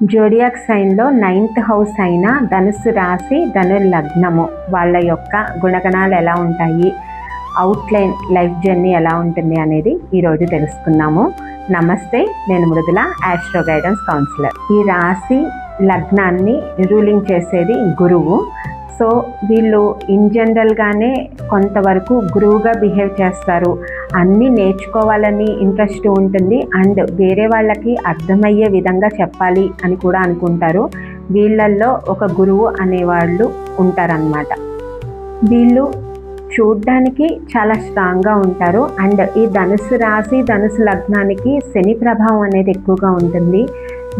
Zodiac సైన్లో 9th house అయిన ధనుస్సు రాశి ధనుర్ లగ్నము వాళ్ళ యొక్క గుణగణాలు ఎలా ఉంటాయి, అవుట్లైన్ లైఫ్ జర్నీ ఎలా ఉంటుంది అనేది ఈరోజు తెలుసుకుందాము. నమస్తే, నేను మృదుల, ఆస్ట్రో గైడెన్స్ కౌన్సిలర్. ఈ రాశి లగ్నాన్ని రూలింగ్ చేసేది గురువు. సో వీళ్ళు ఇన్ జనరల్గానే కొంతవరకు గురువుగా బిహేవ్ చేస్తారు. అన్నీ నేర్చుకోవాలని ఇంట్రెస్ట్ ఉంటుంది అండ్ వేరే వాళ్ళకి అర్థమయ్యే విధంగా చెప్పాలి అని కూడా అనుకుంటారు. వీళ్ళల్లో ఒక గురువు అనేవాళ్ళు ఉంటారన్నమాట. వీళ్ళు చూడ్డానికి చాలా స్ట్రాంగ్గా ఉంటారు అండ్ ఈ ధనుసు రాశి ధనుసు లగ్నానికి శని ప్రభావం అనేది ఎక్కువగా ఉంటుంది.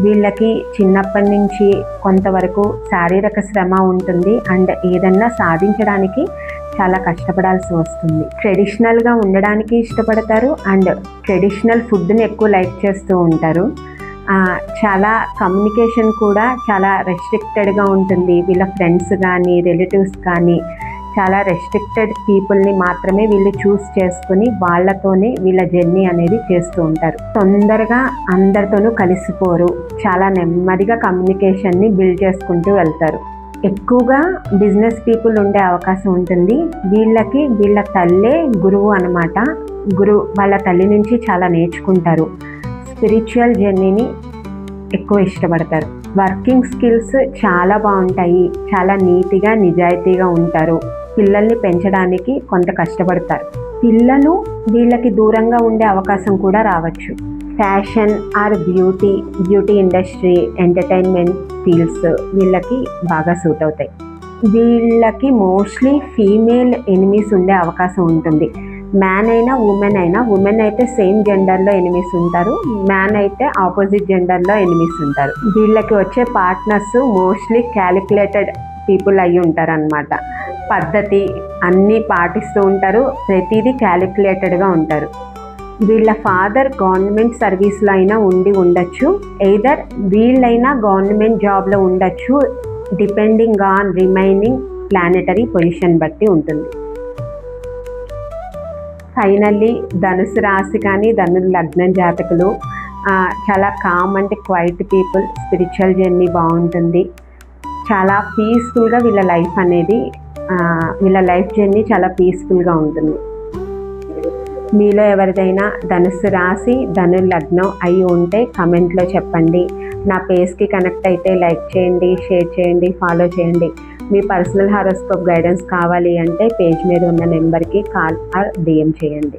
వీళ్ళకి చిన్నప్పటి నుంచి కొంతవరకు శారీరక శ్రమ ఉంటుంది అండ్ ఏదన్నా సాధించడానికి చాలా కష్టపడాల్సి వస్తుంది. ట్రెడిషనల్గా ఉండడానికి ఇష్టపడతారు అండ్ ట్రెడిషనల్ ఫుడ్ని ఎక్కువ లైక్ చేస్తూ ఉంటారు. చాలా కమ్యూనికేషన్ కూడా చాలా రెస్ట్రిక్టెడ్గా ఉంటుంది. వీళ్ళ ఫ్రెండ్స్ కానీ రిలేటివ్స్ కానీ చాలా రెస్ట్రిక్టెడ్ పీపుల్ని మాత్రమే వీళ్ళు చూస్ చేసుకుని వాళ్ళతోనే వీళ్ళ జర్నీ అనేది చేస్తూ ఉంటారు. తొందరగా అందరితోనూ కలిసిపోరు. చాలా నెమ్మదిగా కమ్యూనికేషన్ని బిల్డ్ చేసుకుంటూ వెళ్తారు. ఎక్కువగా బిజినెస్ పీపుల్ ఉండే అవకాశం ఉంటుంది. వీళ్ళకి వీళ్ళ తల్లే గురువు అన్నమాట. వాళ్ళ తల్లి నుంచి చాలా నేర్చుకుంటారు. స్పిరిచువల్ జర్నీని ఎక్కువ ఇష్టపడతారు. వర్కింగ్ స్కిల్స్ చాలా బాగుంటాయి. చాలా నీతిగా నిజాయితీగా ఉంటారు. పిల్లల్ని పెంచడానికి కొంత కష్టపడతారు. పిల్లలు వీళ్ళకి దూరంగా ఉండే అవకాశం కూడా రావచ్చు. Fashion are beauty industry, entertainment fields వీళ్ళకి బాగా సూట్ అవుతాయి. వీళ్ళకి మోస్ట్లీ ఫీమేల్ ఎనిమీస్ ఉండే అవకాశం ఉంటుంది. మ్యాన్ అయినా ఉమెన్ అయితే సేమ్ జెండర్లో ఎనిమీస్ ఉంటారు. మ్యాన్ అయితే ఆపోజిట్ జెండర్లో ఎనిమీస్ ఉంటారు. వీళ్ళకి వచ్చే పార్ట్నర్స్ మోస్ట్లీ క్యాలిక్యులేటెడ్ పీపుల్ అయ్యి ఉంటారు అన్నమాట. పద్ధతి అన్నీ పాటిస్తూ ఉంటారు. ప్రతిదీ క్యాలిక్యులేటెడ్గా ఉంటారు. వీళ్ళ ఫాదర్ గవర్నమెంట్ సర్వీస్లో అయినా ఉండొచ్చు. ఎయిదర్ వీళ్ళైనా గవర్నమెంట్ జాబ్లో ఉండొచ్చు. Depending on remaining planetary position బట్టి ఉంటుంది. ఫైనల్లీ ధనుసు రాశి కానీ ధనుర్ లగ్నం జాతకులు చాలా కామ్ అంటే క్వైట్ పీపుల్. స్పిరిచువల్ జర్నీ బాగుంటుంది. చాలా పీస్ఫుల్గా వీళ్ళ లైఫ్ జర్నీ చాలా పీస్ఫుల్గా ఉంటుంది. మీలో ఎవరిదైనా ధనుసు రాశి ధనుర్ లగ్నం అయి ఉంటే కమెంట్లో చెప్పండి. నా పేజ్కి కనెక్ట్ అయితే లైక్ చేయండి, షేర్ చేయండి, ఫాలో చేయండి. మీ పర్సనల్ హారోస్కోప్ గైడెన్స్ కావాలి అంటే పేజ్ మీద ఉన్న నెంబర్కి కాల్ ఆర్ DM చేయండి.